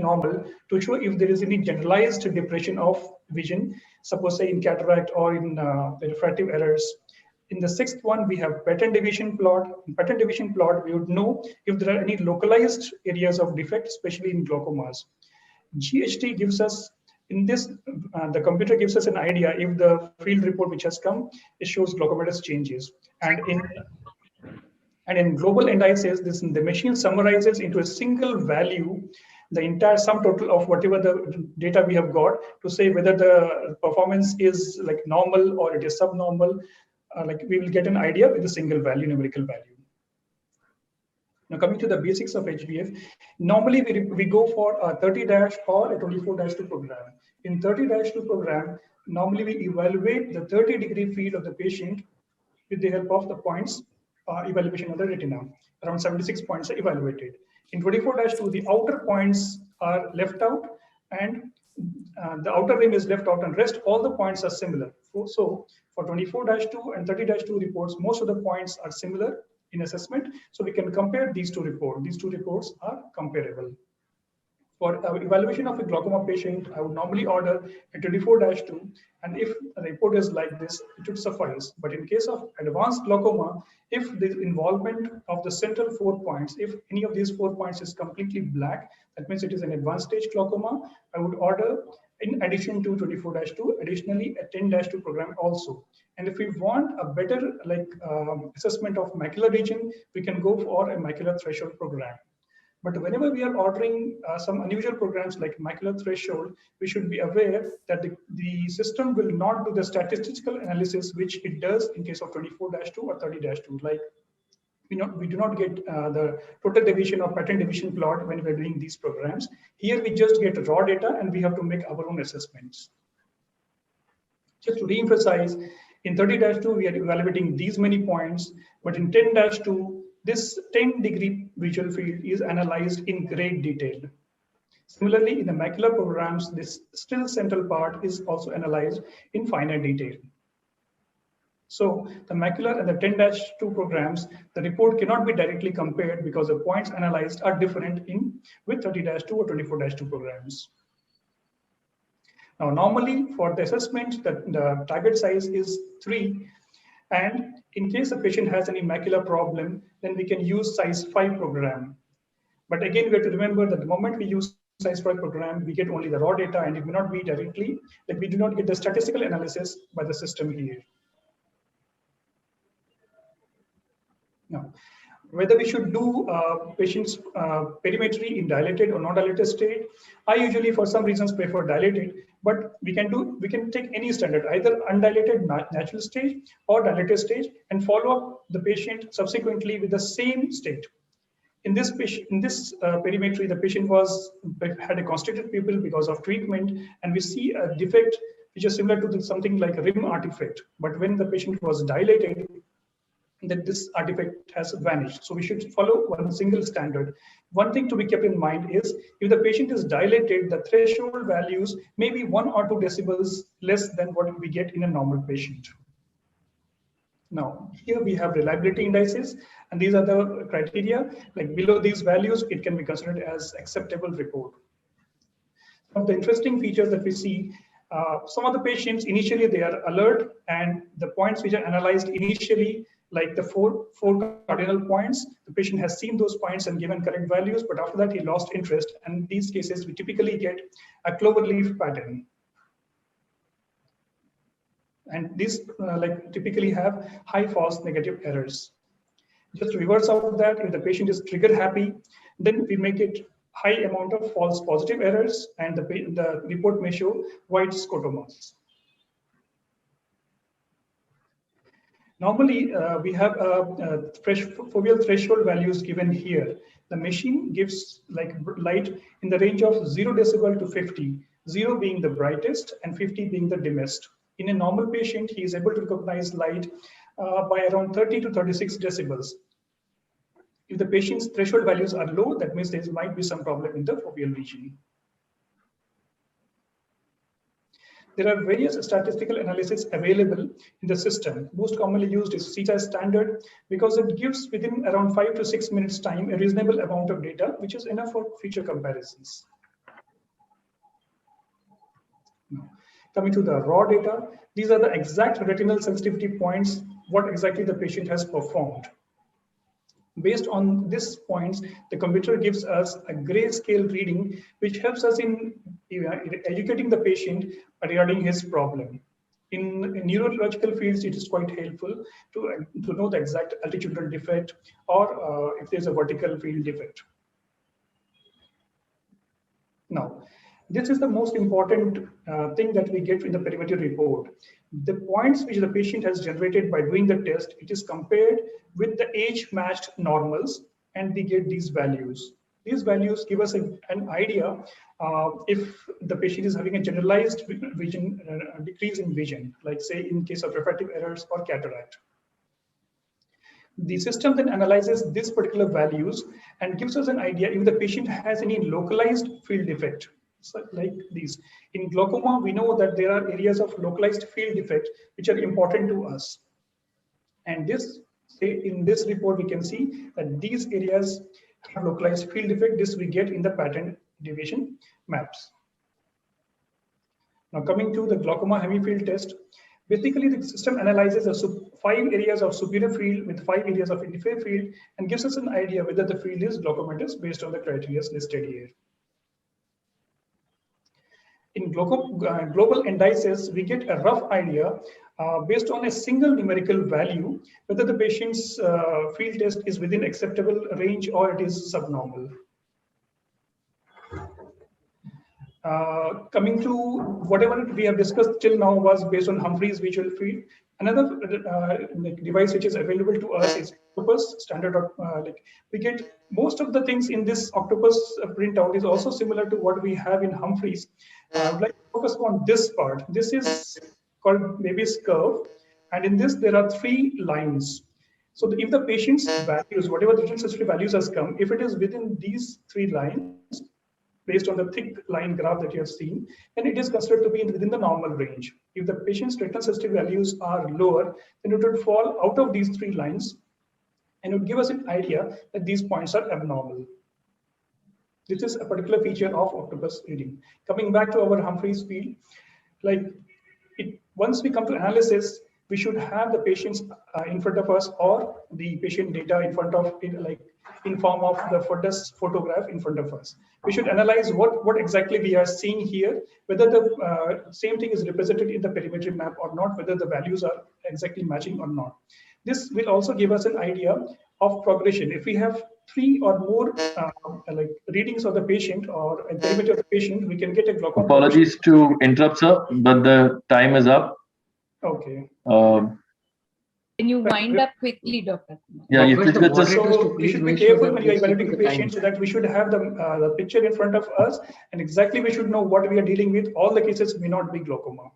normal to show if there is any generalized depression of vision, suppose say in cataract or in refractive errors. In the sixth one, we have pattern deviation plot. In pattern deviation plot, we would know if there are any localized areas of defect, especially in glaucomas. GHT gives us, in this, the computer gives us an idea if the field report which has come, it shows glaucomatous changes. And in global indices, the machine summarizes into a single value the entire sum total of whatever the data we have got to say whether the performance is like normal or it is subnormal. Like we will get an idea with a single value, numerical value. Now coming to the basics of HBF, normally we go for a 30- or a 24-2 program. In 30-2 program, normally we evaluate the 30-degree field of the patient with the help of the points evaluation of the retina. Around 76 points are evaluated. In 24-2, the outer points are left out and the outer rim is left out and rest all the points are similar. So for 24-2 and 30-2 reports, most of the points are similar in assessment. So we can compare these two reports. These two reports are comparable. For evaluation of a glaucoma patient, I would normally order a 24-2, and if a report is like this, it should suffice. But in case of advanced glaucoma, if the involvement of the central 4 points, if any of these 4 points is completely black, that means it is an advanced stage glaucoma, I would order, in addition to 24-2, additionally a 10-2 program also. And if we want a better assessment of macular region, we can go for a macular threshold program. But whenever we are ordering some unusual programs like macular threshold, we should be aware that the system will not do the statistical analysis which it does in case of 24-2 or 30-2. Like we do not get the total deviation or pattern deviation plot when we are doing these programs. Here we just get raw data and we have to make our own assessments. Just to re-emphasize, in 30-2 we are evaluating these many points, but in 10-2 this 10-degree visual field is analyzed in great detail. Similarly, in the macular programs, this still central part is also analyzed in finer detail. So the macular and the 10-2 programs, the report cannot be directly compared because the points analyzed are different with 30-2 or 24-2 programs. Now, normally for the assessment, the target size is 3. And in case the patient has any macular problem, then we can use size 5 program. But again, we have to remember that the moment we use size 5 program, we get only the raw data and it may not be directly, like we do not get the statistical analysis by the system here. Now, whether we should do patients' perimetry in dilated or non-dilated state, I usually, for some reasons, prefer dilated. But we can take any standard, either undilated natural stage or dilated stage, and follow up the patient subsequently with the same state. In this perimetry, the patient had a constricted pupil because of treatment, and we see a defect which is similar to something like a rim artifact. But when the patient was dilated, that this artifact has vanished. So we should follow one single standard. One thing to be kept in mind is if the patient is dilated, the threshold values may be 1 or 2 decibels less than what we get in a normal patient. Now, here we have reliability indices, and these are the criteria. Like below these values, it can be considered as acceptable report. Some of the interesting features that we see, some of the patients, initially they are alert, and the points which are analyzed initially, like the four cardinal points, the patient has seen those points and given correct values, but after that he lost interest. And in these cases, we typically get a cloverleaf pattern. And these typically have high false negative errors. Just reverse of that, if the patient is trigger happy, then we make it high amount of false positive errors, and the report may show white scotomas. Normally, we have foveal threshold values given here. The machine gives light in the range of 0 decibel to 50, 0 being the brightest and 50 being the dimmest. In a normal patient, he is able to recognize light by around 30 to 36 decibels. If the patient's threshold values are low, that means there might be some problem in the foveal region. There are various statistical analyses available in the system. Most commonly used is CTAS standard because it gives within around 5 to 6 minutes time a reasonable amount of data, which is enough for future comparisons. Now, coming to the raw data, these are the exact retinal sensitivity points, what exactly the patient has performed. Based on these points, the computer gives us a grayscale reading, which helps us in educating the patient regarding his problem. In neurological fields, it is quite helpful to know the exact altitudinal defect or if there's a vertical field defect. Now, this is the most important thing that we get in the perimeter report. The points which the patient has generated by doing the test, it is compared with the age-matched normals, and we get these values. These values give us an idea if the patient is having a generalized vision, decrease in vision, like say in case of refractive errors or cataract. The system then analyzes these particular values and gives us an idea if the patient has any localized field defect. So like these. In glaucoma, we know that there are areas of localized field defect which are important to us. And this, say in this report, we can see that these areas have localized field defect. This we get in the pattern deviation maps. Now coming to the glaucoma hemifield test, basically the system analyzes 5 areas of superior field with 5 areas of inferior field and gives us an idea whether the field is glaucomatous based on the criteria listed here. In global indices, we get a rough idea based on a single numerical value whether the patient's field test is within acceptable range or it is subnormal. Coming to whatever we have discussed till now was based on Humphrey's visual field. Another device which is available to us is Octopus standard. We get most of the things in this Octopus printout is also similar to what we have in Humphrey's. I would like to focus on this part. This is called Baby's curve, and in this there are 3 lines. So if the patient's values, whatever the sensitivity values has come, if it is within these 3 lines, based on the thick line graph that you have seen, then it is considered to be within the normal range. If the patient's retinal sensitivity values are lower, then it would fall out of these 3 lines and would give us an idea that these points are abnormal. This is a particular feature of Octopus reading. Coming back to our Humphrey's field, once we come to analysis, we should have the patients in front of us or the patient data in front of it, in form of the fundus photograph in front of us. We should analyze what exactly we are seeing here, whether the same thing is represented in the perimetry map or not, whether the values are exactly matching or not. This will also give us an idea of progression. If we have 3 or more readings of the patient or a perimeter of the patient, we can get a glaucoma. Apologies to interrupt, sir, but the time is up. Okay. Can you wind up quickly, Dr. Kumar? Yeah, if it's good, so we should be careful when you are evaluating the patient so that we should have the picture in front of us and exactly we should know what we are dealing with. All the cases may not be glaucoma.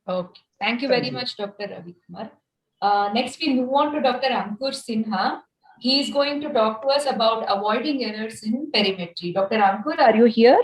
Okay. Thank you very much, Dr. Ravi Kumar. Next, we move on to Dr. Ankur Sinha. He is going to talk to us about avoiding errors in perimetry. Dr. Ankur, are you here?